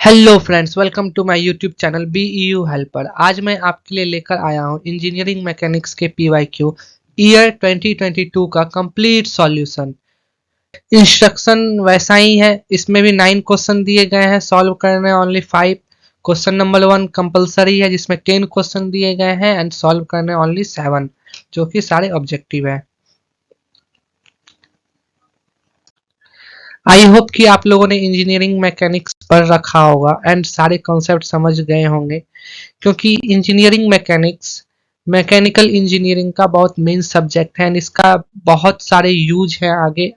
Hello friends, welcome to my YouTube channel BEU helper. आज मैं आपके लिए लेकर आया हूं इंजीनियरिंग मैकेनिक्स के पीवाईक्यू ईयर 2022 का कंप्लीट सॉल्यूशन। इंस्ट्रक्शन वैसा ही है, इसमें भी 9 क्वेश्चन दिए गए हैं, सॉल्व करने ओनली 5। क्वेश्चन नंबर 1 कंपलसरी है जिसमें 10 क्वेश्चन दिए गए हैं एंड सॉल्व करने ओनली 7, जो कि सारे ऑब्जेक्टिव है। आई होप कि आप लोगों ने इंजीनियरिंग मैकेनिक्स पढ़ रखा होगा एंड सारे कॉन्सेप्ट समझ गए होंगे, क्योंकि इंजीनियरिंग मैकेनिक्स मैकेनिकल इंजीनियरिंग का बहुत मेन सब्जेक्ट है एंड इसका बहुत सारे यूज है आगे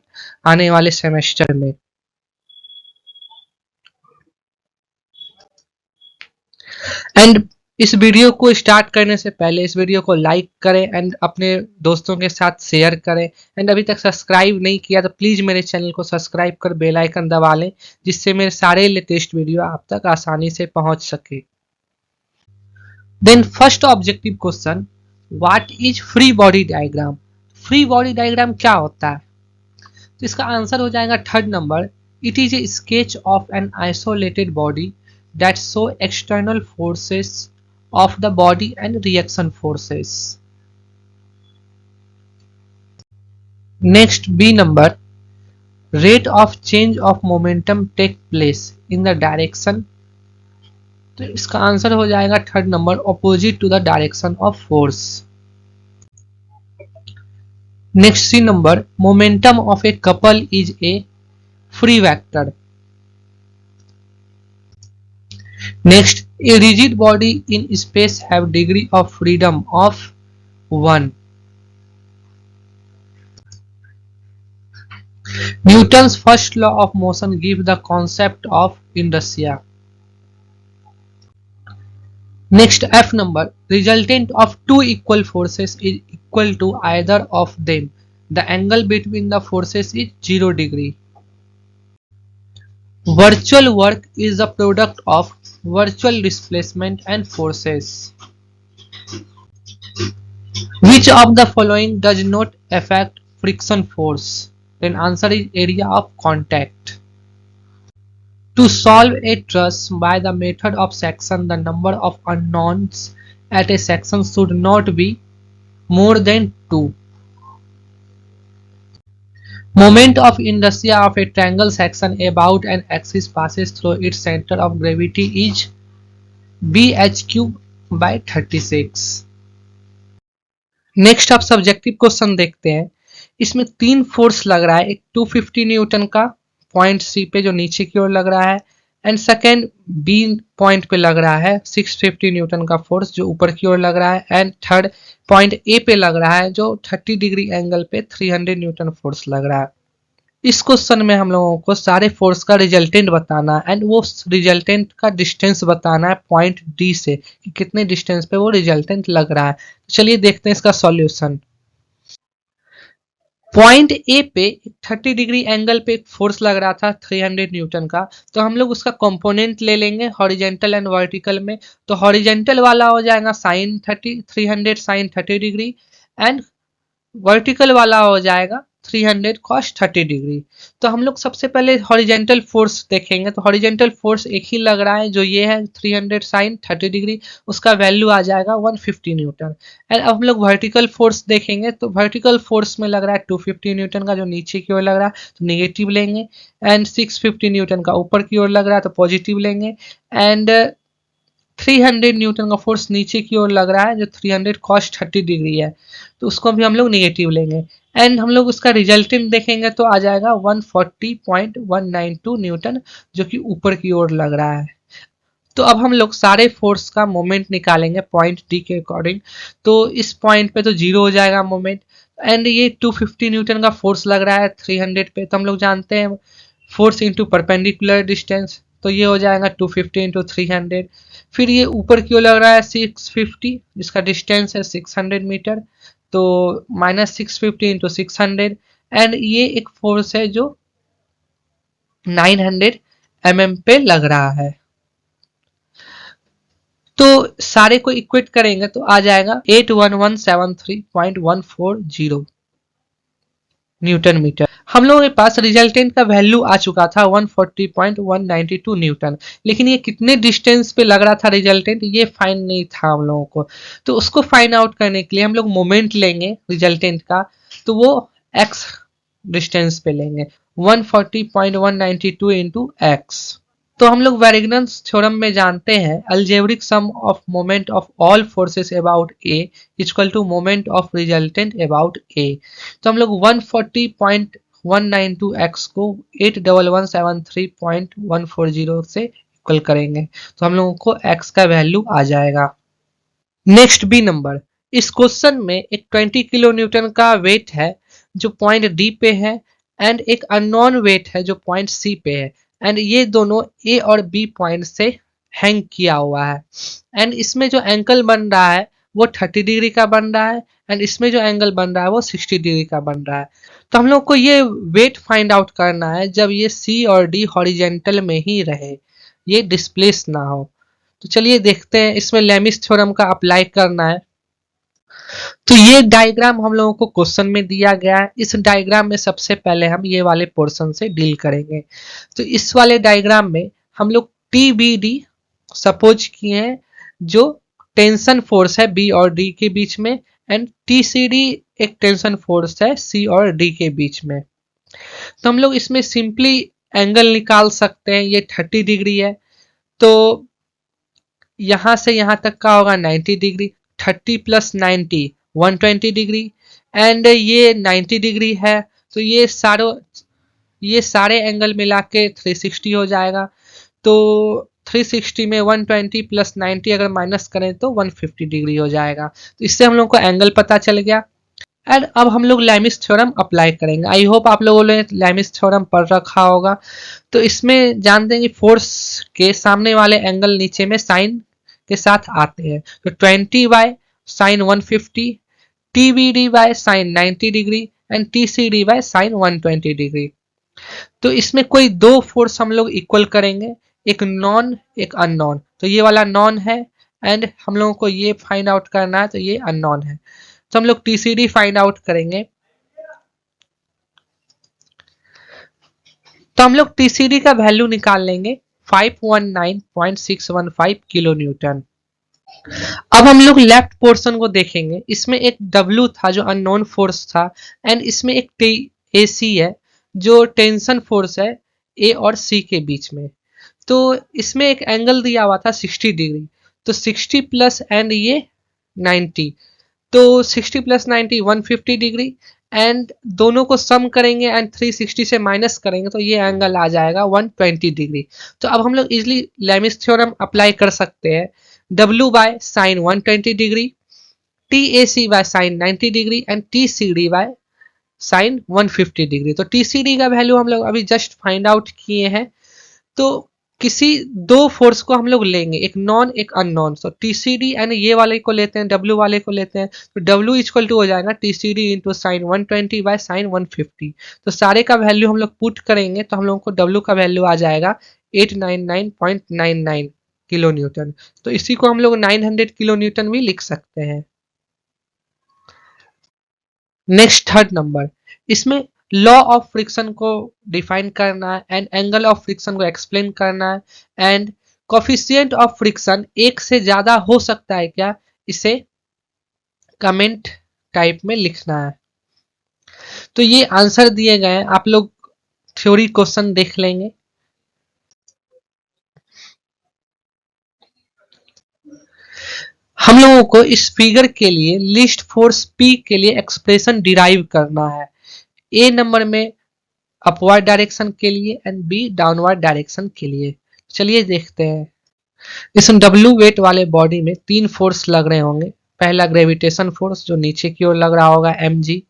आने वाले सेमेस्टर में। एंड इस वीडियो को स्टार्ट करने से पहले इस वीडियो को लाइक करें एंड अपने दोस्तों के साथ शेयर करें एंड अभी तक सब्सक्राइब नहीं किया तो प्लीज़ मेरे चैनल को सब्सक्राइब कर बेल आइकन दबा लें, जिससे मेरे सारे लेटेस्ट वीडियो आप तक आसानी से पहुंच सके। Then first objective question, what is free body diagram. Free body diagram क्या होता है? तो इसका आंसर हो जाएगा third number, it is a sketch of an isolated body that show external forces of the body and reaction forces. Next B number, rate of change of momentum take place in the direction. तो इसका answer हो जाएगा third number, opposite to the direction of force. Next C number, momentum of a couple is a free vector. Next, a rigid body in space have degree of freedom of 1। Newton's first law of motion give the concept of inertia. Next F number, resultant of two equal forces is equal to either of them. The angle between the forces is 0 degree. Virtual work is the product of virtual displacement and forces. Which of the following does not affect friction force? Then answer is area of contact. To solve a truss by the method of section, the number of unknowns at a section should not be more than 2. Moment of inertia of a triangle section about an axis passes through its center of gravity is bh cube by 36. Next आप subjective question देखते हैं। इसमें 3 force लग रहा है, एक 250 Newton का point सी पे जो नीचे की ओर लग रहा है एंड सेकेंड बी पॉइंट पे लग रहा है 650 न्यूटन का फोर्स जो ऊपर की ओर लग रहा है एंड थर्ड पॉइंट ए पे लग रहा है जो 30 डिग्री एंगल पे 300 न्यूटन फोर्स लग रहा है। इस क्वेश्चन में हम लोगों को सारे फोर्स का रिजल्टेंट बताना है एंड वो रिजल्टेंट का डिस्टेंस बताना है पॉइंट डी से कि कितने डिस्टेंस पे वो रिजल्टेंट लग रहा है। चलिए देखते हैं इसका सॉल्यूशन। पॉइंट ए पे 30 डिग्री एंगल पे एक फोर्स लग रहा था 300 न्यूटन का, तो हम लोग उसका कंपोनेंट ले लेंगे हॉरिजेंटल एंड वर्टिकल में। तो हॉरिजेंटल वाला हो जाएगा sine 300 sine 30 degree and vertical वाला हो जाएगा 300 cos 30 डिग्री। तो हम लोग सबसे पहले हॉरिजेंटल फोर्स देखेंगे, तो हॉरिजेंटल फोर्स एक ही लग रहा है जो ये है 300 sin 30 डिग्री, उसका वैल्यू आ जाएगा 150 न्यूटन। एंड अब हम लोग वर्टिकल फोर्स देखेंगे, तो वर्टिकल फोर्स में लग रहा है 250 न्यूटन का जो नीचे की ओर लग रहा है तो निगेटिव लेंगे एंड 650 न्यूटन का ऊपर की ओर लग रहा है तो पॉजिटिव लेंगे एंड 300 न्यूटन का फोर्स नीचे की ओर लग रहा है जो 300 cos 30 डिग्री है तो उसको भी हम लोग नेगेटिव लेंगे एंड हम लोग उसका रिजल्टेंट देखेंगे तो आ जाएगा 140.192 न्यूटन जो कि ऊपर की ओर लग रहा है। तो अब हम लोग सारे फोर्स का मोमेंट निकालेंगे पॉइंट डी के अकॉर्डिंग। तो इस पॉइंट पे तो 0 हो जाएगा मोमेंट एंड ये 250 न्यूटन का फोर्स लग रहा है 300 पे, तो हम लोग जानते हैं फोर्स इंटू परपेंडिकुलर डिस्टेंस, तो ये हो जाएगा 250 इंटू 300। फिर ये ऊपर की ओर लग रहा है 650 जिसका डिस्टेंस है 600 मीटर, तो माइनस 650 इंटू 600 एंड ये एक फोर्स है जो 900 mm पे लग रहा है। तो सारे को इक्वेट करेंगे तो आ जाएगा 81173.140 न्यूटन मीटर। हम लोगों के पास रिजल्टेंट का वैल्यू आ चुका था 140.192 न्यूटन, लेकिन ये कितने डिस्टेंस पे लग रहा था रिजल्टेंट ये फाइंड नहीं था हम लोगों को। तो उसको फाइंड आउट करने के लिए हम लोग मोमेंट लेंगे रिजल्टेंट का, तो वो x डिस्टेंस पे लेंगे 140.192 इंटू एक्स। तो हम लोग वेरिग्नस थ्योरम में जानते हैं algebraic sum of moment of all forces about A equal to moment of resultant about A. तो हम लोग 140.192 एक्स को 81173.140 से इक्वल करेंगे, तो हम लोगों को एक्स का वैल्यू आ जाएगा। नेक्स्ट बी नंबर, इस क्वेश्चन में एक 20 किलो न्यूटन का वेट है जो पॉइंट डी पे है एंड एक अननोन वेट है जो पॉइंट सी पे है एंड ये दोनों ए और बी पॉइंट से हैंग किया हुआ है एंड इसमें जो एंगल बन रहा है वो 30 डिग्री का बन रहा है एंड इसमें जो एंगल बन रहा है वो 60 डिग्री का बन रहा है। तो हम लोग को ये वेट फाइंड आउट करना है जब ये सी और डी हॉरिजेंटल में ही रहे, ये डिस्प्लेस ना हो। तो चलिए देखते हैं, इसमें लेमिस थ्योरम का अप्लाई करना है। तो ये डायग्राम हम लोगों को क्वेश्चन में दिया गया है। इस डायग्राम में सबसे पहले हम ये वाले पोर्शन से डील करेंगे। तो इस वाले डायग्राम में हम लोग TBD सपोज किए हैं जो टेंशन फोर्स है बी और डी के बीच में एंड TCD एक टेंशन फोर्स है सी और डी के बीच में। तो हम लोग इसमें सिंपली एंगल निकाल सकते हैं, ये 30 डिग्री है तो यहां से यहां तक का होगा 90 डिग्री, 30 प्लस 90 120 डिग्री एंड ये 90 डिग्री है तो ये सारे एंगल मिला के 360 हो जाएगा। तो 360 में 120 प्लस 90 अगर माइनस करें तो 150 डिग्री हो जाएगा। तो इससे हम लोग को एंगल पता चल गया एंड अब हम लोग लेमिस थ्योरम अप्लाई करेंगे। आई होप आप लोगों ने लेमिस थ्योरम पढ़ रखा होगा। तो इसमें जानते हैं कि फोर्स के सामने वाले एंगल नीचे में साइन के साथ आते हैं। तो 20 by sine 150, TBD by sine 90 degree and TCD by sine 120 degree. तो इसमें कोई दो फोर्स हम लोग इक्वल करेंगे, एक नॉन एक अननोन। तो ये वाला नॉन है एंड हम लोगों को ये फाइंड आउट करना है तो ये अननोन है। तो हम लोग TCD फाइंड आउट करेंगे। तो हम लोग TCD का वैल्यू निकाल लेंगे 519.615 किलो न्यूटन। अब हम लोग लेफ्ट पोर्शन को देखेंगे, इसमें एक W था जो अननोन फोर्स था एंड इसमें एक AC है जो टेंशन फोर्स है A और C के बीच में। तो इसमें एक एंगल दिया हुआ था 60 डिग्री, तो 60 प्लस एंड ये 90, तो 60 प्लस 90 150 डिग्री एंड दोनों को सम करेंगे एंड 360 से माइनस करेंगे तो ये एंगल आ जाएगा 120 डिग्री। तो अब हम लोग इजिली लेमिस थ्योरम अप्लाई कर सकते हैं। W by sine 120 degree, TAC by sine 90 degree and TCD by sine 150 degree. तो TCD का वैल्यू हम लोग अभी जस्ट फाइंड आउट किए हैं। तो किसी दो फोर्स को हम लोग लेंगे, एक नॉन एक अननोन। तो TCD एंड ये वाले को लेते हैं, W वाले को लेते हैं, तो W इक्वल टू हो जाएगा TCD into sine 120 by sine 150। तो सारे का वैल्यू हम लोग पुट करेंगे तो हम लोग को W का वैल्यू आ जाएगा 899.99 किलो न्यूटन। तो इसी को हम लोग 900 किलो न्यूटन भी लिख सकते हैं। नेक्स्ट थर्ड नंबर, इसमें लॉ ऑफ फ्रिक्शन को डिफाइन करना है एंड एंगल ऑफ फ्रिक्शन को एक्सप्लेन करना है एंड कोफिशिएंट ऑफ फ्रिक्शन एक से ज्यादा हो सकता है क्या, इसे कमेंट टाइप में लिखना है। तो ये आंसर दिए गए हैं, आप लोग थ्योरी क्वेश्चन देख लेंगे। हम लोगों को इस फिगर के लिए लिस्ट फोर्स P के लिए एक्सप्रेशन डिराइव करना है। A नंबर में अपवर्ड डायरेक्शन के लिए एंड B डाउनवर्ड डायरेक्शन के लिए। चलिए देखते हैं। इस W वेट वाले बॉडी में तीन फोर्स लग रहे होंगे। पहला ग्रेविटेशन फोर्स जो नीचे की ओर लग रहा होगा mg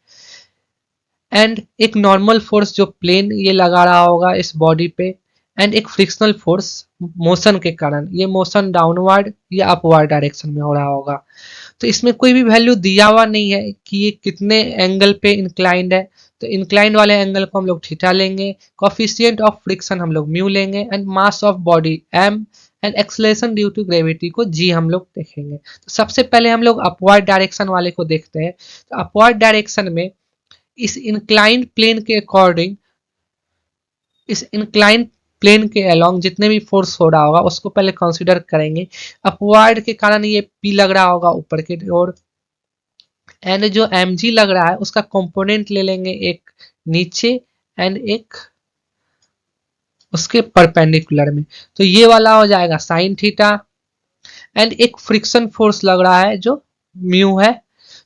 एंड एक नॉर्मल फोर्स जो प्लेन ये लगा रहा होगा इस बॉडी पे एंड एक फ्रिक्शनल फोर्स मोशन के कारण, ये मोशन डाउनवर्ड या अपवर्ड डायरेक्शन में हो रहा होगा। तो इसमें कोई भी वैल्यू दिया हुआ नहीं है कि ये कितने एंगल पे इंक्लाइंड है। तो इंक्लाइंड वाले एंगल को हम लोग थीटा लेंगे, कोफिशिएंट ऑफ फ्रिक्शन हम लोग म्यू लेंगे and mass of body m and acceleration due to gravity को g हम लोग देखेंगे। तो सबसे पहले हम लोग अपवर्ड डायरेक्शन वाले को देखते हैं। तो अपवर्ड डायरेक्शन में इस इंक्लाइंड प्लेन के अकॉर्डिंग, इस इंक्लाइंड प्लेन के अलोंग जितने भी फोर्स हो रहा होगा उसको पहले कंसीडर करेंगे। अपवर्ड के कारण ये पी लग रहा होगा ऊपर की ओर, एंड जो mg लग रहा है उसका कंपोनेंट ले लेंगे एक नीचे एंड एक उसके परपेंडिकुलर में, तो ये वाला हो जाएगा साइन थीटा। एंड एक फ्रिक्शन फोर्स लग रहा है जो म्यू है।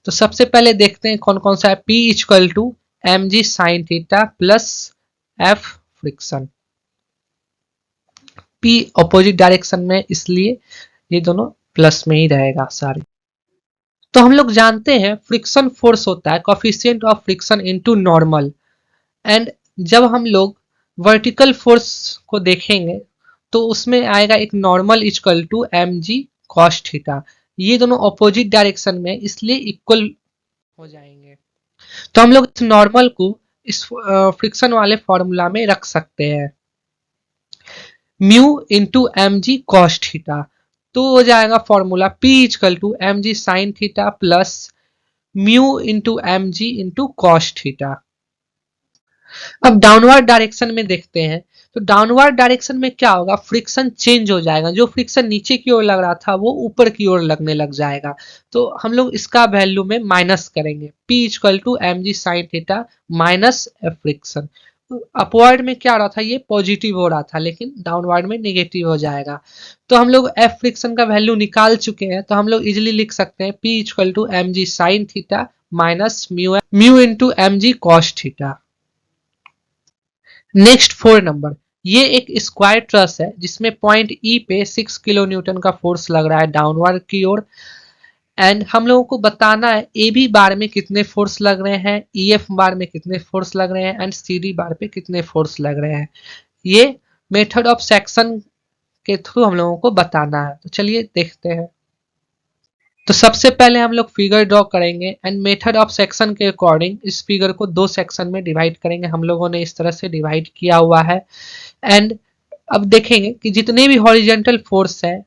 तो सबसे पहले देखते हैं कौन कौन सा है। P equal to m g sine theta plus f friction. P opposite direction में, इसलिए ये दोनों प्लस में ही रहेगा सारे। तो हम लोग जानते हैं फ्रिक्शन फोर्स होता है coefficient of friction into normal. And जब हम लोग वर्टिकल फोर्स को देखेंगे तो उसमें आएगा एक normal equal to m g cos theta. ये दोनों अपोजिट डायरेक्शन में, इसलिए इक्वल हो जाएंगे। तो हम लोग इस नॉर्मल को इस फ्रिक्शन वाले फॉर्मूला में रख सकते हैं, mu into m g cos theta. तो हो जाएगा formula P equal to m g sine theta plus mu into m g into cos theta. अब डाउनवर्ड डायरेक्शन में देखते हैं, तो डाउनवर्ड डायरेक्शन में क्या होगा, फ्रिक्शन चेंज हो जाएगा। जो फ्रिक्शन नीचे की ओर लग रहा था वो ऊपर की ओर लगने लग जाएगा। तो हम लोग इसका वैल्यू में माइनस करेंगे, P equal to m g sine theta minus f friction. Upward में क्या हो रहा था, ये पॉजिटिव हो रहा था, लेकिन डाउनवर्ड में नेगेटिव हो जाएगा। तो हम लोग एफ फ्रिक्शन का वैल्यू निकाल चुके हैं, तो हम लोग इजिली लिख सकते हैं P equal to m g sine theta minus mu into m g cos theta. Next 4 number, ये एक स्क्वायर ट्रस है जिसमें पॉइंट ई पे 6 किलो न्यूटन का फोर्स लग रहा है डाउनवर्ड की ओर। एंड हम लोगों को बताना है ए बी बार में कितने फोर्स लग रहे हैं, ई एफ बार में कितने फोर्स लग रहे हैं एंड सी डी बार पे कितने फोर्स लग रहे हैं। ये मेथड ऑफ सेक्शन के थ्रू हम लोगों को बताना है। तो चलिए देखते हैं। तो सबसे पहले हम लोग फिगर ड्रॉ करेंगे एंड मेथड ऑफ सेक्शन के अकॉर्डिंग इस फिगर को 2 सेक्शन में डिवाइड करेंगे। हम लोगों ने इस तरह से डिवाइड किया हुआ है। एंड अब देखेंगे कि जितने भी हॉरिजेंटल फोर्स है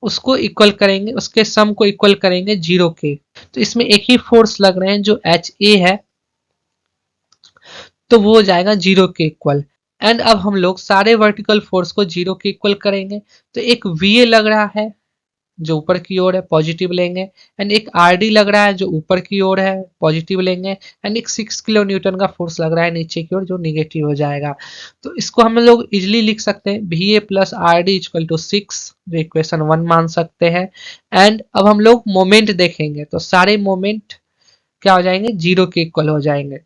उसको इक्वल करेंगे, उसके सम को इक्वल करेंगे 0 के। तो इसमें एक ही फोर्स लग रहे हैं जो एच ए है, तो वो हो जाएगा 0 के इक्वल। एंड अब हम लोग सारे वर्टिकल फोर्स को 0 के इक्वल करेंगे। तो एक वी ए लग रहा है जो ऊपर की ओर है, पॉजिटिव लेंगे। एंड एक आर डी लग रहा है जो ऊपर की ओर है, पॉजिटिव लेंगे। एंड एक 6 किलो न्यूटन का फोर्स लग रहा है नीचे की ओर जो निगेटिव हो जाएगा। तो इसको हम लोग इजिली लिख सकते हैं v a plus r d equal to 6, जो इक्वेशन 1 मान सकते हैं। एंड अब हम लोग मोमेंट देखेंगे, तो सारे मोमेंट क्या हो जाएंगे, 0 के इक्वल हो जाएंगे।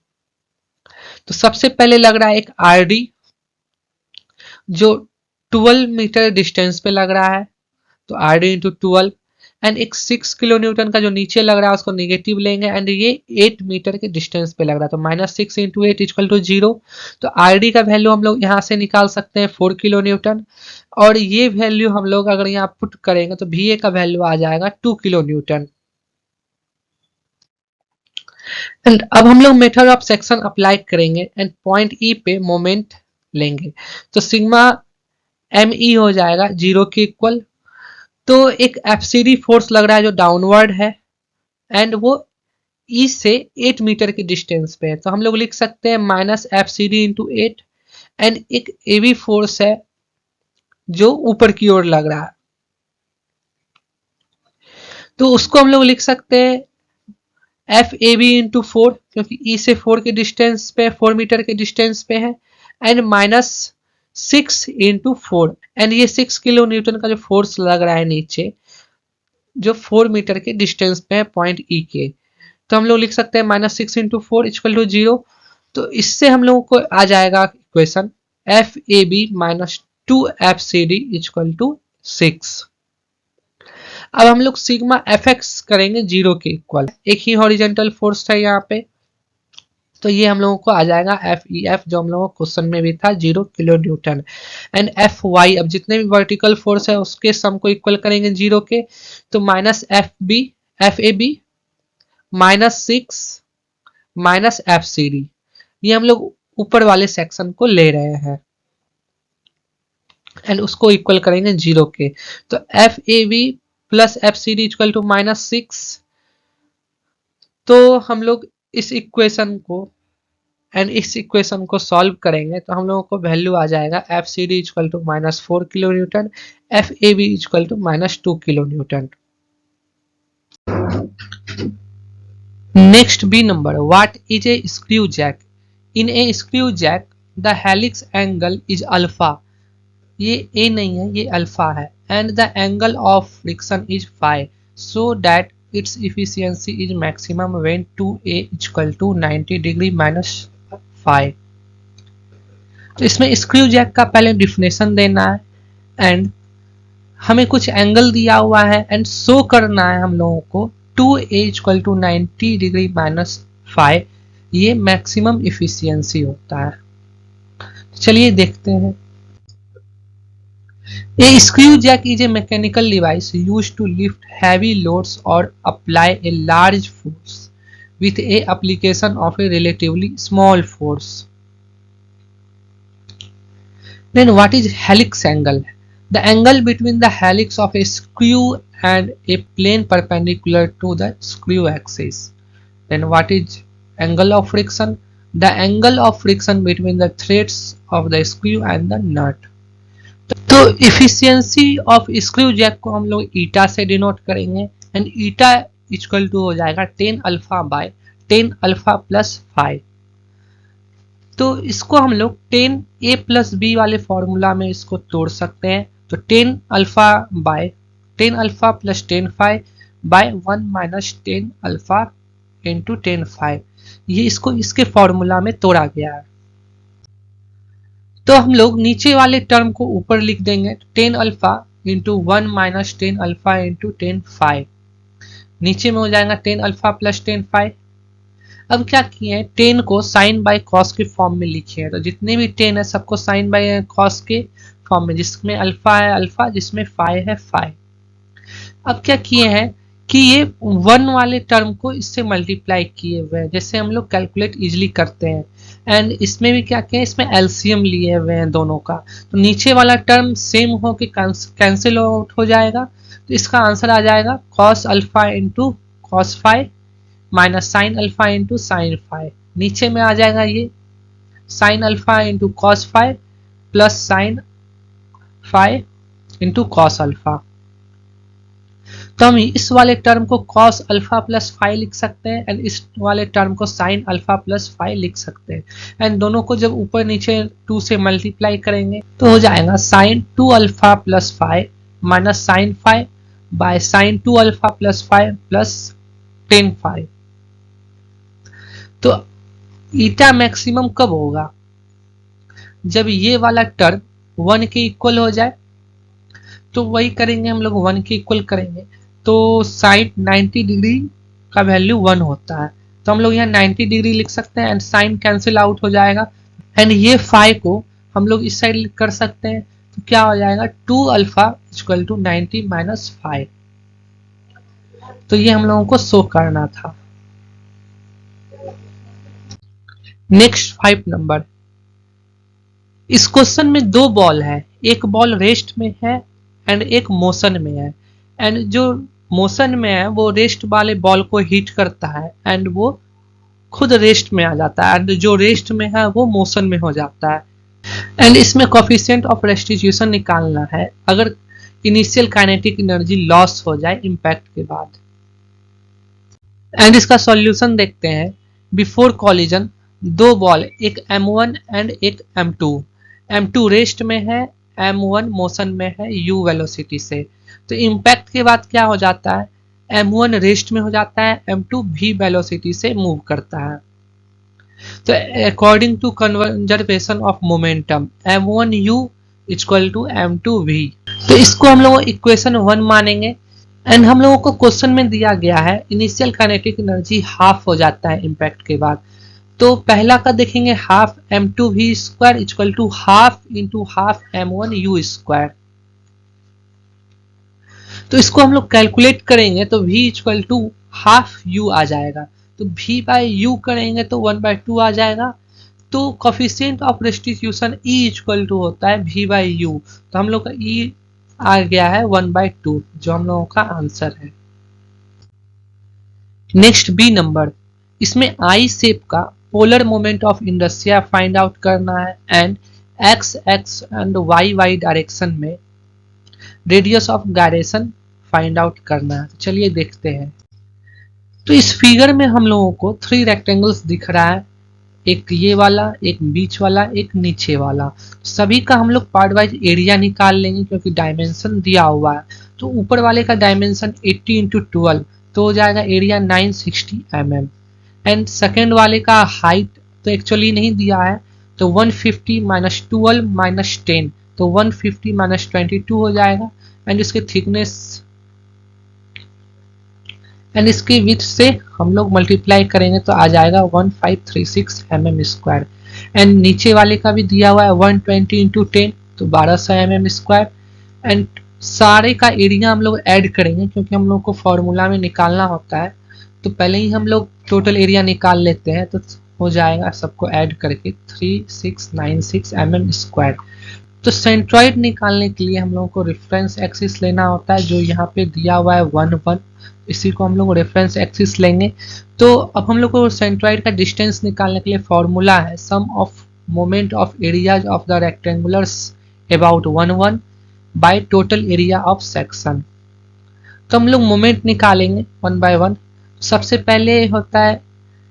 तो सबसे पहले लग रहा है एक आर डी जो 12 मीटर डिस्टेंस पे लग रहा है, तो आर डी इंटू 12। एंड एक 6 किलो न्यूटन का जो नीचे लग रहा है उसको निगेटिव लेंगे। एंड ये 8 मीटर के डिस्टेंस पे लग रहा है, तो माइनस 6 इंटू 8 इक्वल टू 0। तो आर डी का वैल्यू हम लोग यहाँ से निकाल सकते हैं 4 किलो न्यूटन। और ये वैल्यू हम लोग अगर यहाँ पुट करेंगे तो वी ए का वैल्यू आ जाएगा 2 किलो न्यूटन। एंड अब हम लोग मेथड ऑफ सेक्शन अप्लाई करेंगे एंड पॉइंट ई पे मोमेंट लेंगे। तो सिग्मा एम ई हो जाएगा 0 के इक्वल। तो एक एफसीडी फोर्स लग रहा है जो डाउनवर्ड है एंड वो ई से 8 मीटर की डिस्टेंस पे है, तो हम लोग लिख सकते हैं minus f c d into 8। And एक ए बी फोर्स है जो ऊपर की ओर लग रहा है, तो उसको हम लोग लिख सकते हैं एफ ए बी इंटू 4, क्योंकि ई से 4 के डिस्टेंस पे, 4 मीटर के डिस्टेंस पे है। And minus 6 into 4। एंड ये 6 किलो न्यूटन का जो फोर्स लग रहा है नीचे जो 4 मीटर के डिस्टेंस पे है पॉइंट ई के, तो हम लोग लिख सकते हैं माइनस 6 इंटू 4 इक्वल टू 0। तो इससे हम लोगों को आ जाएगा equation f a b minus 2 f c d equal to 6। अब हम लोग सिग्मा एफ एक्स करेंगे 0 के इक्वल, एक ही हॉरिजेंटल फोर्स है यहाँ पे, तो ये हम लोगों को आ जाएगा एफ ई एफ जो हम लोगों को क्वेश्चन में भी था 0 kilo newton. And f y, अब जितने भी वर्टिकल फोर्स है उसके सम को इक्वल करेंगे 0 के, तो minus f a b minus 6 minus f c d, ये हम लोग ऊपर वाले सेक्शन को ले रहे हैं एंड उसको इक्वल करेंगे 0 के। तो f a b plus f c d equal to minus 6। तो हम लोग इस इक्वेशन को एंड इस इक्वेशन को सॉल्व करेंगे तो हम लोगों को वैल्यू आ जाएगा f c d equal to -4 kilo newton, f a b equal to -2 kilo newton. Next B number, what is a screw jack? In a screw jack the helix angle is alpha, ये a नहीं है, ये alpha है, and the angle of friction is phi, so that its efficiency is maximum when 2a equal to 90 degree minus phi. तो इसमें screw Jack का पहले definition देना है एंड हमें कुछ एंगल दिया हुआ है एंड शो करना है हम लोगों को 2a equal to 90 degree minus phi, ये मैक्सिमम इफिशियंसी होता है। चलिए देखते हैं। A screw jack is a mechanical device used to lift heavy loads or apply a large force with a application of a relatively small force. Then what is helix angle? The angle between the helix of a screw and a plane perpendicular to the screw axis. Then what is angle of friction? The angle of friction between the threads of the screw and the nut. तो efficiency of screw Jack को हम लोग ईटा से denote करेंगे and eta equal to हो जाएगा 10 alpha by 10 alpha plus 5। तो इसको हम लोग 10 a प्लस बी वाले फॉर्मूला में इसको तोड़ सकते हैं। तो 10 alpha by 10 alpha plus 10 five by 1 minus 10 alpha into 10 five, ये इसको इसके फॉर्मूला में तोड़ा गया है। तो हम लोग नीचे वाले टर्म को ऊपर लिख देंगे 10 alpha into 1 minus 10 alpha into 10 five, नीचे में हो जाएगा 10 अल्फा प्लस 10 फाइव। अब क्या किए हैं, 10 को साइन बाय कॉस के फॉर्म में लिखे हैं। तो जितने भी 10 है सबको साइन बाय कॉस के फॉर्म में, जिसमें अल्फा है अल्फा, जिसमें फाइव है फाइव। अब क्या किए हैं कि ये 1 वाले टर्म को इससे मल्टीप्लाई किए हुए हैं, जैसे हम लोग कैलकुलेट इजिली करते हैं। एंड इसमें भी क्या किया, इसमें एलसीएम लिए हुए हैं दोनों का। तो नीचे वाला टर्म सेम हो के कैंसिल आउट हो जाएगा। तो इसका आंसर आ जाएगा cos alpha into cos five minus sine alpha into sine five. नीचे में आ जाएगा ये sine alpha into cos five plus sign five into cos alpha. तो हम इस वाले टर्म को cos अल्फा प्लस फाइव लिख सकते हैं एंड इस वाले टर्म को sin अल्फा प्लस फाइव लिख सकते हैं। एंड दोनों को जब ऊपर नीचे 2 से मल्टीप्लाई करेंगे तो हो जाएगा sin 2 alpha plus five minus sin five by sin 2 alpha plus five plus 10 five. तो ईटा मैक्सिमम कब होगा, जब ये वाला टर्म 1 के इक्वल हो जाए। तो वही करेंगे हम लोग, 1 के इक्वल करेंगे तो साइन 90 डिग्री का वैल्यू 1 होता है। तो हम लोग यहाँ 90 डिग्री लिख सकते हैं एंड साइन कैंसिल आउट हो जाएगा। एंड ये फाइव को हम लोग इस साइड कर सकते हैं। तो क्या हो जाएगा 2 अल्फा इक्वल टू 90 माइनस 5। तो ये हम लोगों को शो करना था। नेक्स्ट 5 नंबर, इस क्वेश्चन में 2 बॉल है, एक बॉल रेस्ट में है एंड एक मोशन में है। एंड जो मोशन में है वो रेस्ट वाले बॉल को हिट करता है एंड वो खुद रेस्ट में आ जाता है, एंड जो रेस्ट में है वो मोशन में हो जाता है। एंड इसमें कोफिशिएंट ऑफ रेस्टिट्यूशन निकालना है अगर इनिशियल काइनेटिक एनर्जी लॉस हो जाए इम्पैक्ट के बाद। एंड इसका सॉल्यूशन देखते हैं। बिफोर कॉलिजन 2 बॉल, एक m1 एंड एक m2। m2 रेस्ट में है, m1 मोशन में है u वेलोसिटी से। तो इम्पैक्ट के बाद क्या हो जाता है, m1 रेस्ट में हो जाता है, m2 v वेलोसिटी से मूव करता है। तो according to conservation of momentum m1u equal to m2v। तो इसको हम लोग इक्वेशन 1 मानेंगे। एंड हम लोगों को क्वेश्चन में दिया गया है इनिशियल काइनेटिक एनर्जी हाफ हो जाता है इम्पैक्ट के बाद। तो पहला का देखेंगे half m2v square equal to half into half m1u square. तो इसको हम लोग कैलकुलेट करेंगे तो v equal to half u आ जाएगा। तो v बाय u करेंगे तो 1/2 आ जाएगा। तो coefficient of restitution e equal to होता है v बाय u। तो हम लोग का e आ गया है 1/2, जो हम लोगों का आंसर है। नेक्स्ट बी नंबर, इसमें आई शेप का polar moment of inertia find out करना है and X x and Y Y direction में radius of gyration find out करना है। तो चलिए देखते हैं। तो इस फिगर में हम लोगों को 3 रेक्टेंगल्स दिख रहा है, एक ये वाला, एक बीच वाला, एक नीचे वाला। सभी का हम लोग पार्ट वाइज एरिया निकाल लेंगे क्योंकि डायमेंशन दिया हुआ है। तो ऊपर वाले का डायमेंशन 80 × 12 तो हो जाएगा एरिया 960 mm एंड सेकेंड वाले का हाइट तो एक्चुअली नहीं दिया है, तो 150 - 12 - 10 तो 150 - 22 हो जाएगा एंड इसके थिकनेस एंड इसके विड्थ से हम लोग मल्टीप्लाई करेंगे तो आ जाएगा 1536 mm² एंड नीचे वाले का भी दिया हुआ है 120 × 10 तो 1200 mm² एंड सारे का एरिया हम लोग ऐड करेंगे क्योंकि हम लोग को फॉर्मूला में निकालना होता है। तो पहले ही हम लोग टोटल एरिया निकाल लेते हैं तो हो जाएगा सबको ऐड करके 3696 mm²। तो सेंट्रॉइड निकालने के लिए हम लोगों को रेफरेंस एक्सिस लेना होता है जो यहाँ पे दिया हुआ है 1 1, इसी को हम लोग रेफरेंस एक्सिस लेंगे। तो अब हम लोग को सेंट्रॉइड का डिस्टेंस निकालने के लिए फॉर्मूला है sum of moment of areas of the rectangulars about 1 1 by total area of section. तो हम लोग मोमेंट निकालेंगे 1 बाय 1। सबसे पहले होता है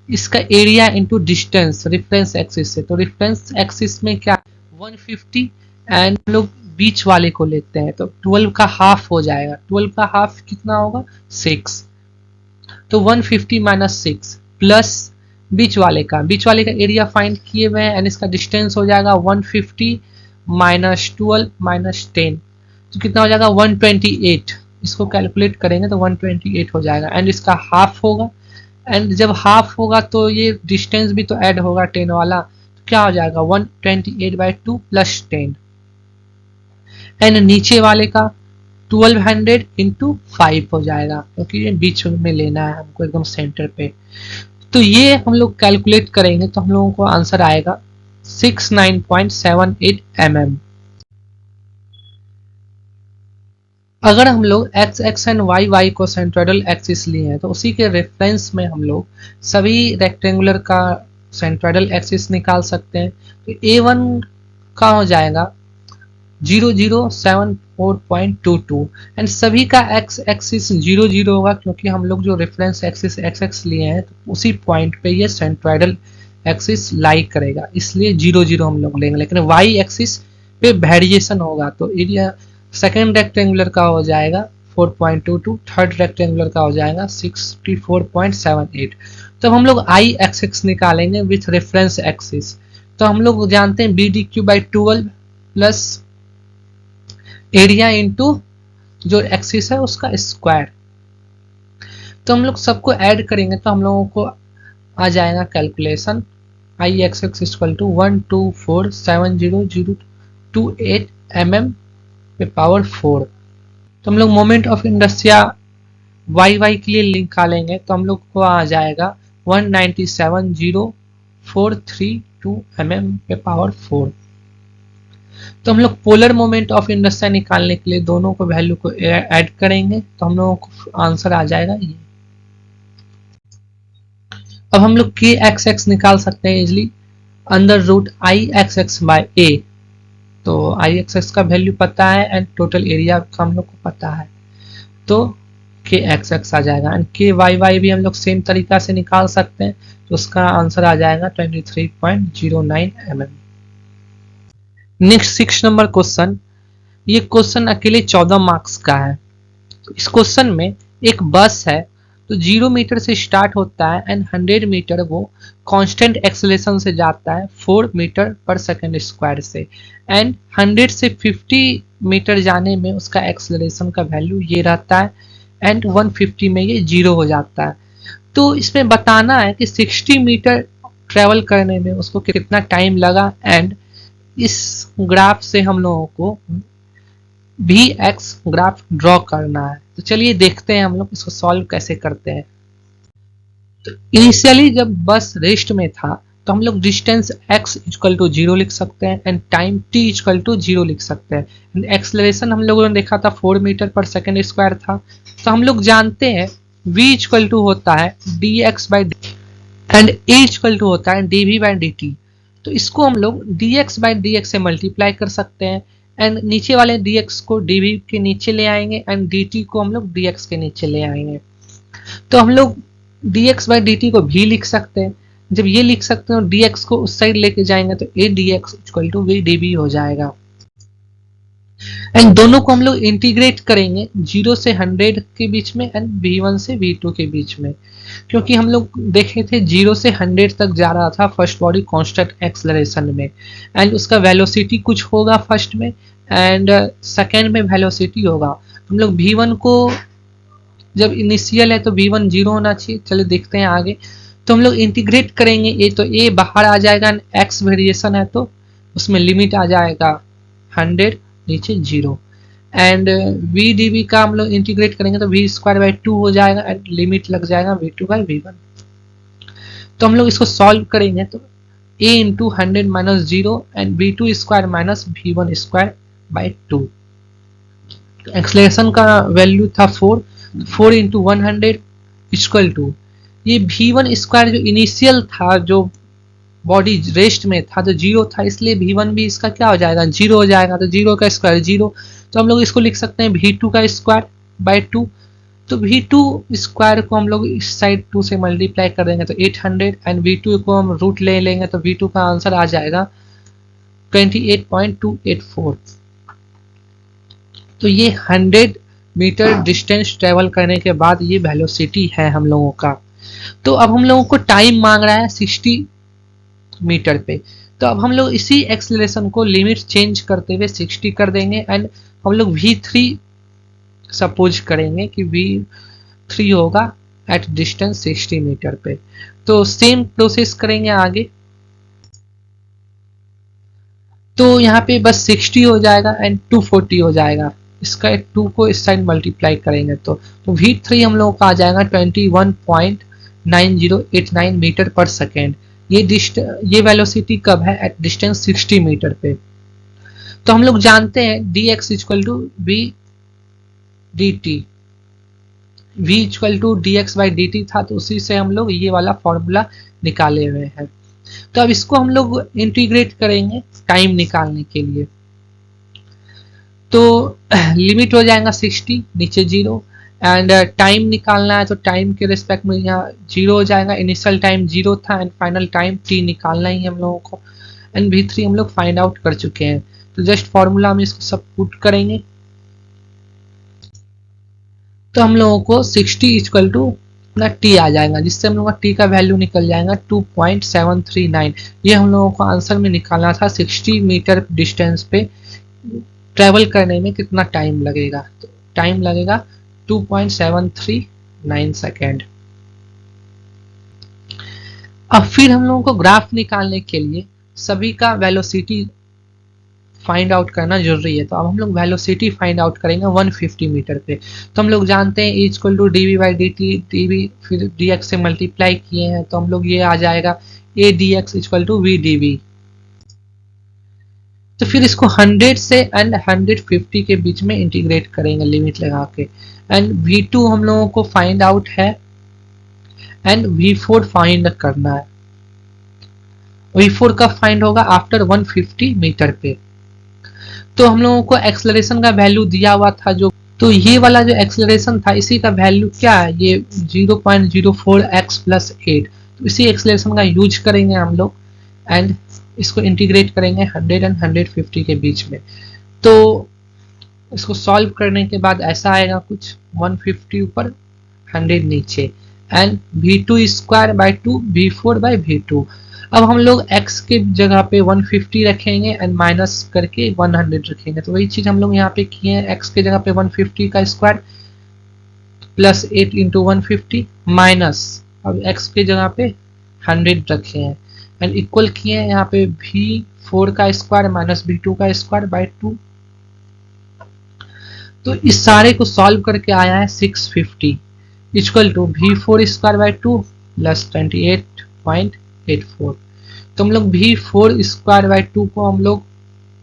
इसका area into distance reference axis से। तो रेफरेंस एक्सिस में क्या 150 एंड हम लोग बीच वाले को लेते हैं तो 12 का हाफ हो जाएगा। 12 का हाफ कितना होगा 6, तो 150 - 6 प्लस बीच वाले का एरिया फाइंड किए हुए हैं एंड इसका डिस्टेंस हो जाएगा 150 - 12 - 10 तो कितना हो जाएगा 128। इसको कैलकुलेट करेंगे तो 128 हो जाएगा एंड इसका हाफ होगा एंड जब हाफ होगा तो ये डिस्टेंस भी तो ऐड होगा 10 वाला, तो क्या हो जाएगा 128/2 + 10 एंड नीचे वाले का 1200 × 5 हो जाएगा क्योंकि ये बीच में लेना है हमको एकदम सेंटर पे। तो ये हम लोग कैलकुलेट करेंगे तो हम लोगों को आंसर आएगा 69.78 mm। अगर हम लोग x x and Y y को सेंट्रोइडल एक्सिस लिए हैं तो उसी के रेफरेंस में हम लोग सभी रेक्टेंगुलर का सेंट्रोइडल एक्सिस निकाल सकते हैं। तो A1 का हो जाएगा 0074.22 एंड सभी का एक्स एक्सिस 00 होगा क्योंकि हम लोग जो रेफरेंस एक्सिस एक्स एक्स लिए हैं तो उसी पॉइंट पे ये सेंट्रोइडल एक्सिस लाई करेगा, इसलिए 00 हम लोग लेंगे। लेकिन वाई एक्सिस पे वेरिएशन होगा तो एरिया सेकेंड रेक्टेंगुलर का हो जाएगा 4.22, थर्ड रेक्टेंगुलर का हो जाएगा 64.78। तो हम लोग आई एक्सिस निकालेंगे विथ रेफरेंस एक्सिस। तो हम लोग जानते हैं BDQ/12 प्लस एरिया इंटू जो एक्सिस है उसका स्क्वायर। तो हम लोग सबको ऐड करेंगे तो हम लोगों को आ जाएगा calculation I x x equal to 1247028 mm पे पावर 4। तो हम लोग moment of inertia y y के लिए निकालेंगे तो हम लोग को आ जाएगा 1970432 mm पे पावर 4। तो हम लोग पोलर मोमेंट ऑफ इनर्शिया निकालने के लिए दोनों को वैल्यू को ऐड करेंगे तो हम लोगों को आंसर आ जाएगा ये। अब हम लोग के एक्स एक्स निकाल सकते हैं इजिली √I(x(x)/a। तो आई एक्स एक्स का वैल्यू पता है एंड टोटल एरिया का हम लोग को पता है तो के एक्स एक्स आ जाएगा एंड के वाई वाई भी हम लोग सेम तरीका से निकाल सकते हैं तो उसका आंसर आ जाएगा 23.09 mm। नेक्स्ट 6 नंबर क्वेश्चन, ये क्वेश्चन अकेले 14 मार्क्स का है। तो इस क्वेश्चन में एक बस है तो 0 मीटर से स्टार्ट होता है एंड 100 मीटर वो कांस्टेंट एक्सेलरेशन से जाता है 4 मीटर/सेकंड² से एंड 100 से 50 मीटर जाने में उसका एक्सेलरेशन का वैल्यू ये रहता है एंड 150 में ये 0 हो जाता है। तो इसमें बताना है कि 60 मीटर ट्रेवल करने में उसको कितना टाइम लगा एंड इस ग्राफ से हम लोगों को Vx ग्राफ ड्रॉ करना है। तो चलिए देखते हैं हम लोग इसको सॉल्व कैसे करते हैं। तो इनिशियली जब बस रेस्ट में था तो हम लोग डिस्टेंस x = 0 लिख सकते हैं एंड टाइम t = 0 लिख सकते हैं एंड एक्सेलरेशन हम लोगों ने देखा था 4 मीटर/सेकंड² था। तो हम लोग जानते हैं v = होता है dx/dt and A equal to होता है dv बाई dt। तो इसको हम लोग dx बाई dx से मल्टीप्लाई कर सकते हैं एंड नीचे वाले dx को dv के नीचे ले आएंगे एंड dt को हम लोग dx के नीचे ले आएंगे। तो हम लोग dx बाई dt को भी लिख सकते हैं। जब ये लिख सकते हैं और dx को उस साइड लेके जाएंगे तो a dx equal to v dv हो जाएगा। एंड दोनों को हम लोग इंटीग्रेट करेंगे 0 से 100 के बीच में एंड v1 से v2 के बीच में, क्योंकि हम लोग देखे थे 0 से 100 तक जा रहा था फर्स्ट बॉडी कांस्टेंट एक्सेलरेशन में एंड उसका वेलोसिटी कुछ होगा फर्स्ट में एंड सेकेंड में वेलोसिटी होगा। हम लोग v1 को जब इनिशियल है तो v1 0 होना चाहिए। चलो देखते हैं आगे। तो हम लोग इंटीग्रेट करेंगे ए, तो ए बाहर आ जाएगा, x वेरिएशन है तो उसमें लिमिट आ जाएगा 100 नीचे 0 एंड v dv का हम लोग इंटीग्रेट करेंगे तो v स्क्वायर बाई 2 हो जाएगा एंड लिमिट लग जाएगा v2 बाई v1। तो हम लोग इसको सॉल्व करेंगे तो a into 100 minus 0 and v2 square minus v1 square by 2। Acceleration का वैल्यू था 4 इंटू 100 इक्वल टू ये v1 स्क्वायर जो इनिशियल था, जो बॉडी रेस्ट में था तो 0 था, इसलिए v1 भी इसका क्या हो जाएगा 0 हो जाएगा। तो 0 का स्क्वायर 0, तो हम लोग इसको लिख सकते हैं v2 का स्क्वायर बाय 2। तो v2 स्क्वायर को हम लोग इस साइड 2 से मल्टीप्लाई कर देंगे तो 800 एंड v2 को हम रूट ले लेंगे तो v2 का आंसर आ जाएगा 28.284। तो ये 100 मीटर डिस्टेंस ट्रेवल करने के बाद ये वेलोसिटी है हम लोगों का। तो अब हम लोगों को टाइम मांग रहा है 60 मीटर पे, तो अब हम लोग इसी एक्सेलरेशन को लिमिट चेंज करते हुए 60 कर देंगे एंड हम लोग v3 सपोज करेंगे कि v3 होगा एट डिस्टेंस 60 मीटर पे। तो सेम प्रोसेस करेंगे आगे। तो यहाँ पे बस 60 हो जाएगा एंड 240 हो जाएगा, इसका 2 को इस साइड मल्टीप्लाई करेंगे तो v3 हम लोगों का आ जाएगा 21.9089 मीटर पर सेकेंड। ये वेलोसिटी कब है एट डिस्टेंस 60 मीटर पे। तो हम लोग जानते हैं dx equal to v dt, v equal to dx by dt था, तो उसी से हम लोग ये वाला फॉर्मूला निकाले हुए हैं। तो अब इसको हम लोग इंटीग्रेट करेंगे टाइम निकालने के लिए। तो लिमिट हो जाएगा 60 नीचे 0 एंड टाइम निकालना है तो टाइम के रिस्पेक्ट में यहाँ 0 हो जाएगा। इनिशियल टाइम 0 था एंड फाइनल टाइम t निकालना ही हम लोगों को एंड v3 हम लोग फाइंड आउट कर चुके हैं। तो जस्ट फॉर्मूला में इसको सब पुट करेंगे तो हम लोगों को 60 इक्वल टू अपना t आ जाएगा, जिससे हम लोगों का t का वैल्यू निकल जाएगा 2.739। ये हम लोगों को आंसर में निकालना था 60 मीटर डिस्टेंस पे ट्रेवल करने में कितना टाइम लगेगा। तो टाइम लगेगा 2.739 सेकेंड। अब फिर हम लोगों को ग्राफ निकालने के लिए सभी का वेलोसिटी फाइंड आउट करना जरूरी है। तो अब हम लोग वेलोसिटी फाइंड आउट करेंगे 150 मीटर पे। तो हम लोग जानते हैं E equal to dv by dt, dv फिर dx से मल्टीप्लाई किए हैं तो हम लोग ये आ जाएगा a dx equal to v dv। तो फिर इसको 100 से एंड 150 के बीच में इंटीग्रेट करेंगे लिमिट लगा के एंड v2 हम लोगों को फाइंड आउट है एंड v4 फाइंड करना है। v4 कब फाइंड होगा आफ्टर 150 मीटर पे। तो हम लोगों को एक्सेलरेशन का वैल्यू दिया हुआ था जो, तो ये वाला जो एक्सेलरेशन था इसी का वैल्यू क्या है, ये 0.04x प्लस 8। तो इसी एक्सेलरेशन का यूज करेंगे हम लोग एंड इसको इंटीग्रेट करेंगे 100 एंड 150 के बीच में। तो इसको सॉल्व करने के बाद ऐसा आएगा कुछ 150 ऊपर 100 नीचे and v2 square by 2 v4 by v2। अब हम लोग x के जगह पे 150 रखेंगे एंड माइनस करके 100 रखेंगे। तो वही चीज हम लोग यहाँ पे किए हैं, x के जगह पे 150 का स्क्वायर प्लस 8 इंटू 150 माइनस अब x के जगह पे 100 रखे हैं एंड इक्वल किए हैं यहाँ पे v4 का स्क्वायर माइनस v2 का स्क्वायर बाई 2। तो इस सारे को सॉल्व करके आया है 650 equal to v4 square by 2 plus 28.84। तो हम लोग v4 स्क्वायर बाई 2 को हम लोग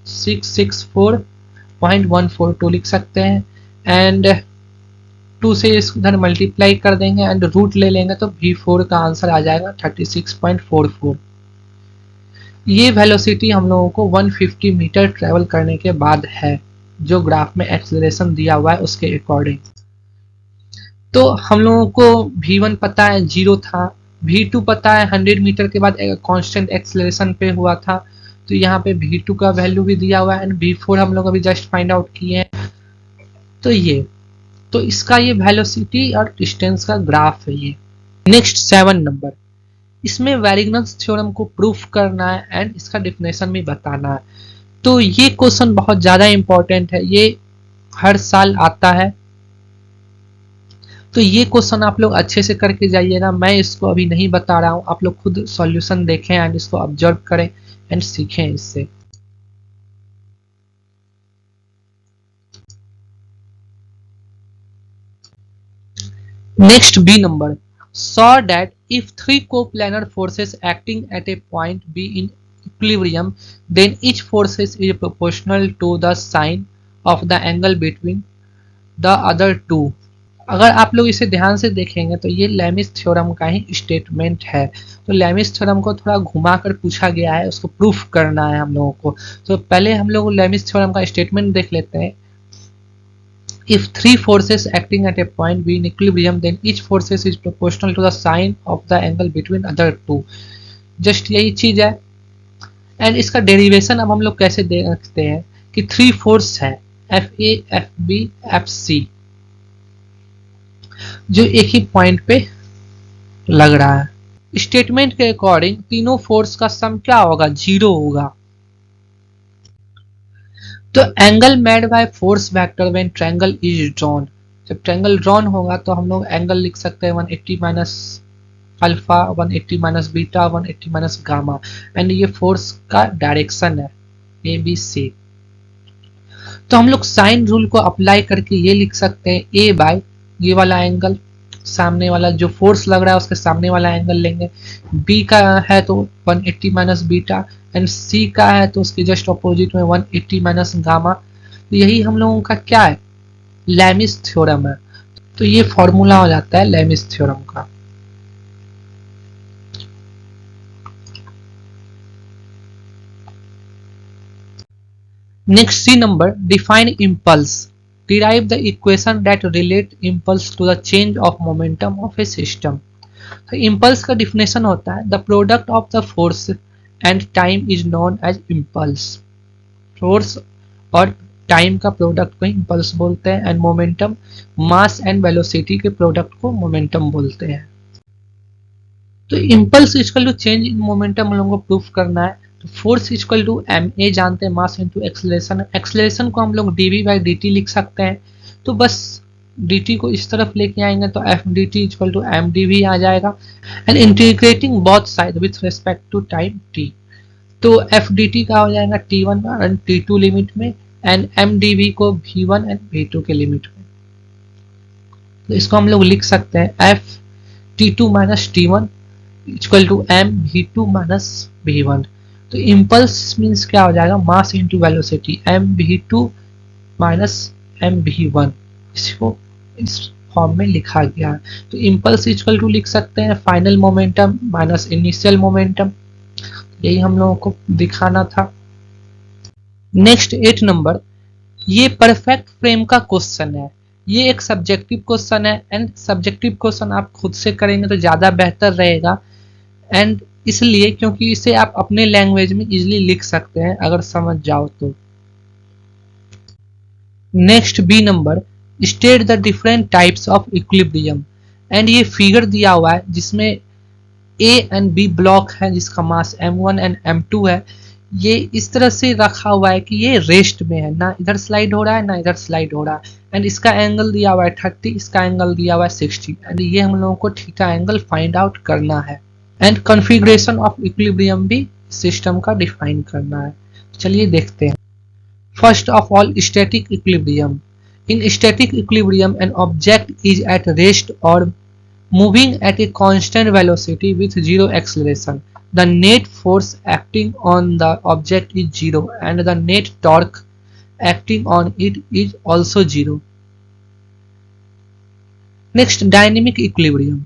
664.142 लिख सकते हैं एंड 2 से इसको इधर मल्टीप्लाई कर देंगे एंड रूट ले लेंगे तो V4 का आंसर आ जाएगा 36.44। ये वेलोसिटी हम लोगों को 150 मीटर ट्रेवल करने के बाद है, जो ग्राफ में एक्सेलरेशन दिया हुआ है उसके अकॉर्डिंग। तो हम लोगों को V1 पता है 0 था, V2 पता है 100 मीटर के बाद कांस्टेंट एक्सेलरेशन पे हुआ था, तो यहाँ पे V2 का वैल्यू भी दिया हुआ है एंड V4 हम लोग अभी जस्ट फाइंड आउट किए हैं। तो इसका ये वेलोसिटी और डिस्टेंस का ग्राफ है ये। नेक्स्ट 7 नंबर, इसमें वेरिग्नस थ्योरम को प्रूफ करना है एंड इसका डिफिनेशन भी बताना है। तो ये क्वेश्चन बहुत ज्यादा इंपॉर्टेंट है, ये हर साल आता है, तो ये क्वेश्चन आप लोग अच्छे से करके जाइएगा। मैं इसको अभी नहीं बता रहा हूं, आप लोग खुद सॉल्यूशन देखें एंड इसको ऑब्जर्व करें एंड सीखें इससे। Next B number, saw that if three coplanar forces acting at a point B in equilibrium, then each force is proportional to the sine of the angle between the other two। अगर आप लोग इसे ध्यान से देखेंगे तो ये Lami's theorem का ही स्टेटमेंट है। तो लेमिस थ्योरम को थोड़ा घुमा कर पूछा गया है, उसको प्रूफ करना है हम लोगों को। तो पहले हम लोग लेमिस थ्योरम का स्टेटमेंट देख लेते हैं। If three forces acting at a point B in equilibrium, then each forces is proportional to the sine of the angle between other two। Just यही चीज है एंड इसका डेरिवेशन अब हम लोग कैसे देखते हैं कि 3 फोर्स है FA, FB, FC, जो एक ही पॉइंट पे लग रहा है। स्टेटमेंट के अकॉर्डिंग तीनों फोर्स का सम क्या होगा, 0 होगा। तो angle made by force vector when triangle is drawn, जब ट्रायंगल ड्रॉन होगा तो हम लोग एंगल लिख सकते हैं 180 minus alpha, 180 minus beta, 180 minus gamma, and ये फोर्स का डायरेक्शन है ABC। तो हम लोग साइन रूल को अप्लाई करके ये लिख सकते हैं A बाय ये वाला एंगल, सामने वाला जो फोर्स लग रहा है उसके सामने वाला एंगल लेंगे। B का है तो 180 माइनस बीटा एंड C का है तो उसके जस्ट अपोजिट में 180 माइनस गामा। तो यही हम लोगों का क्या है, लेमिस थ्योरम है। तो ये फॉर्मूला हो जाता है लेमिस थ्योरम का। Next C number, define impulse, derive the equation that relate impulse to the change of momentum of a system। तो impulse का definition होता है the product of the force and time is known as impulse। force और time का product को impulse बोलते हैं and momentum mass and velocity के product को momentum बोलते हैं। तो impulse equal to change in momentum हम लोगों को प्रूफ करना है। तो फोर्स इक्वल टू ma जानते हैं, मास इनटू एक्सेलरेशन। एक्सेलरेशन को हम लोग dv बाई dt लिख सकते हैं, तो बस dt को इस तरफ लेके आएंगे तो f dt equal to m dv आ जाएगा and integrating both side with respect to time t। तो f dt का हो जाएगा t1 एंड t2 लिमिट में एंड m dv को v1 एंड v2 के लिमिट में। तो इसको हम लोग लिख सकते हैं f t2 minus t1 equal to m v2 minus v1। तो इम्पल्स मीन्स क्या हो जाएगा, mass into velocity mv2 minus mv1, इसको इस फॉर्म में लिखा गया है। तो इम्पल्स इक्वल टू लिख सकते हैं final momentum minus initial momentum, यही हम लोगों को दिखाना था। नेक्स्ट 8 नंबर, ये परफेक्ट फ्रेम का क्वेश्चन है। ये एक सब्जेक्टिव क्वेश्चन है एंड सब्जेक्टिव क्वेश्चन आप खुद से करेंगे तो ज़्यादा बेहतर रहेगा एंड इसलिए क्योंकि इसे आप अपने लैंग्वेज में इजीली लिख सकते हैं अगर समझ जाओ तो। Next B number, state the different types of equilibrium, and ये फिगर दिया हुआ है जिसमें ए एंड बी ब्लॉक है जिसका मास m1 एंड m2 है। ये इस तरह से रखा हुआ है कि ये रेस्ट में है, ना इधर स्लाइड हो रहा है ना इधर स्लाइड हो रहा है एंड इसका एंगल दिया हुआ है 30, इसका एंगल दिया हुआ है 60 एंड ये हम लोगों को थीटा एंगल फाइंड आउट करना है एंड कॉन्फ़िगरेशन ऑफ इक्विलिब्रियम भी सिस्टम का डिफाइन करना है। चलिए देखते हैं। First of all, static equilibrium. In static equilibrium an object is at rest और moving at a constant velocity with zero acceleration. The net force acting on the object is zero and the net torque acting on it is also zero. Next, dynamic equilibrium.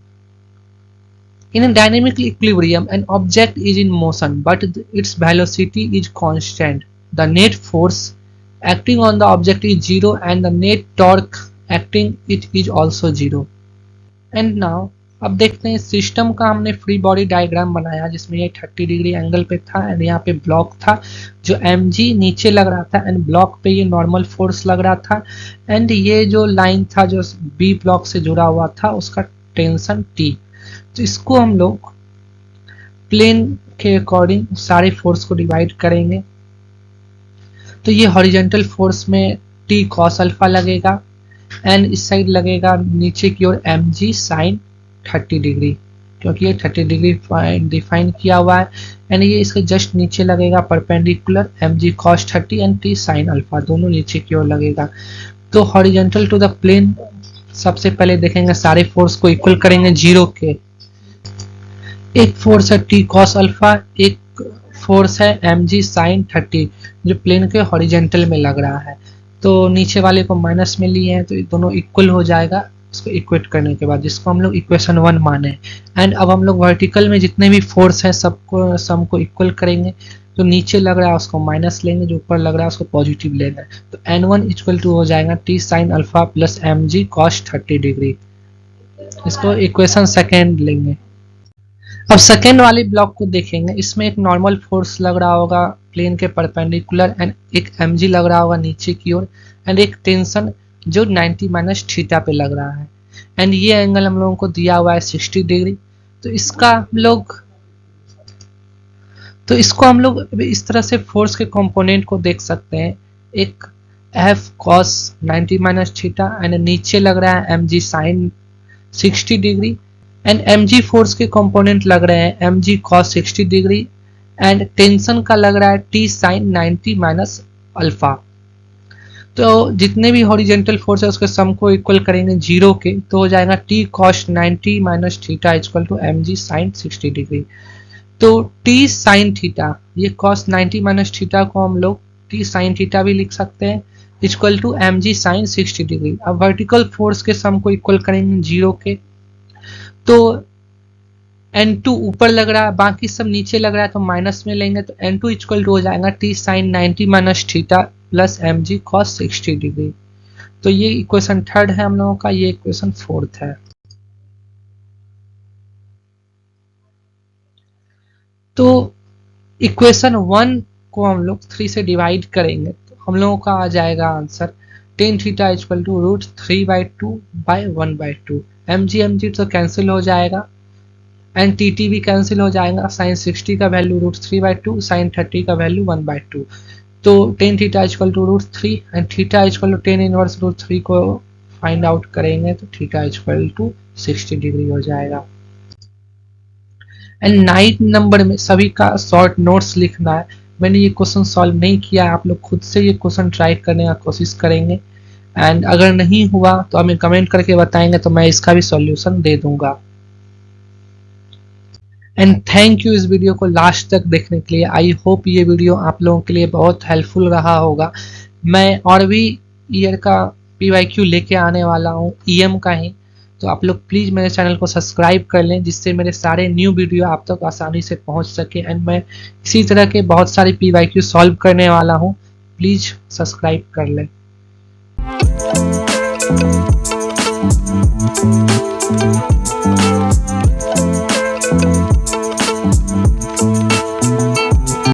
In a dynamic equilibrium, an object is in motion, but its velocity is constant. The net force acting on the object is zero, and the net torque acting it is also zero. And now, अब देखते हैं system का हमने free body diagram बनाया जिसमें ये 30 degree angle पे था एंड यहाँ पे ब्लॉक था जो mg नीचे लग रहा था एंड ब्लॉक पे ये नॉर्मल फोर्स लग रहा था एंड ये जो लाइन था जो बी ब्लॉक से जुड़ा हुआ था उसका टेंशन t। तो इसको हम लोग प्लेन के अकॉर्डिंग सारे फोर्स को डिवाइड करेंगे। तो ये हॉरिजॉन्टल फोर्स में t cos अल्फा लगेगा एंड इस साइड लगेगा नीचे की ओर mg sin 30 डिग्री क्योंकि ये 30 डिग्री डिफाइन किया हुआ है एंड ये इसके जस्ट नीचे लगेगा perpendicular mg cos 30 and t sin alpha दोनों नीचे की ओर लगेगा। तो हॉरिजॉन्टल टू द प्लेन सबसे पहले देखेंगे सारे फोर्स को इक्वल करेंगे जीरो के। एक फोर्स है t cos अल्फा, एक फोर्स है mg sin 30 जो प्लेन के हॉरिजॉन्टल में लग रहा है। तो नीचे वाले को माइनस में लिए हैं तो दोनों इक्वल हो जाएगा इसको इक्वेट करने के बाद, जिसको हम लोग इक्वेशन 1 माने। एंड अब हम लोग वर्टिकल में जितने भी फोर्स हैं सबको सम को इक्वल करेंगे। जो नीचे लग रहा है उसको माइनस लेंगे, जो ऊपर लग रहा है उसको पॉजिटिव लेना है। तो n1 इक्वल टू हो जाएगा t sin alpha plus mg cos 30 degree. इसको इक्वेशन सेकेंड लेंगे। अब सेकेंड वाले ब्लॉक को देखेंगे, इसमें एक नॉर्मल फोर्स लग रहा होगा प्लेन के परपेंडिकुलर एंड एक mg लग रहा होगा नीचे की ओर एंड एक टेंशन जो 90 माइनस थीटा पे लग रहा है एंड ये एंगल हम लोगों को दिया हुआ है 60 डिग्री। तो इसको हम लोग इस तरह से फोर्स के कंपोनेंट को देख सकते हैं। एक F cos 90 minus theta and नीचे लग रहा है mg sin 60 degree and mg force के कंपोनेंट लग रहे हैं mg cos 60 degree and tension का लग रहा है t sin 90 माइनस अल्फा। तो जितने भी हॉरिजॉन्टल फोर्स है उसके सम को इक्वल करेंगे जीरो के तो हो जाएगा t cos 90 minus theta equal to mg sin 60 degree. तो t sin थीटा ये cos 90 माइनस थीटा को हम लोग t sin थीटा भी लिख सकते हैं equal to mg sin 60 degree. अब वर्टिकल फोर्स के सम को इक्वल करेंगे जीरो के तो n2 ऊपर लग रहा है बाकी सब नीचे लग रहा है तो माइनस में लेंगे तो n2 इक्वल टू हो जाएगा t sin 90 minus theta plus mg cos 60 degree. तो ये इक्वेशन थर्ड है हम लोगों का, ये इक्वेशन फोर्थ है। तो इक्वेशन 1 को हम लोग 3 से डिवाइड करेंगे तो हम लोगों का आ जाएगा answer tan theta equal to root 3/2 by 1/2। mg तो कैंसिल हो जाएगा एंड tt भी कैंसिल हो जाएगा। sin 60 का वैल्यू रूट 3/2, sin 30 का वैल्यू 1/2। तो tan theta equal to root 3 and theta equal to tan inverse root 3 को फाइंड आउट करेंगे तो थीटा इक्वल टू 60 डिग्री हो जाएगा। एंड 9 नंबर में सभी का शॉर्ट नोट्स लिखना है। मैंने ये क्वेश्चन सॉल्व नहीं किया, आप लोग खुद से ये क्वेश्चन ट्राई करने का कोशिश करेंगे एंड अगर नहीं हुआ तो हमें कमेंट करके बताएंगे तो मैं इसका भी सॉल्यूशन दे दूंगा। एंड थैंक यू इस वीडियो को लास्ट तक देखने के लिए। आई होप ये वीडियो आप लोगों के लिए बहुत हेल्पफुल रहा होगा। मैं और भी ईयर का PYQ लेके आने वाला हूँ EM का ही, तो आप लोग प्लीज़ मेरे चैनल को सब्सक्राइब कर लें जिससे मेरे सारे न्यू वीडियो आप तक आसानी से पहुँच सके एंड मैं इसी तरह के बहुत सारे PYQ सॉल्व करने वाला हूँ। प्लीज़ सब्सक्राइब कर लें।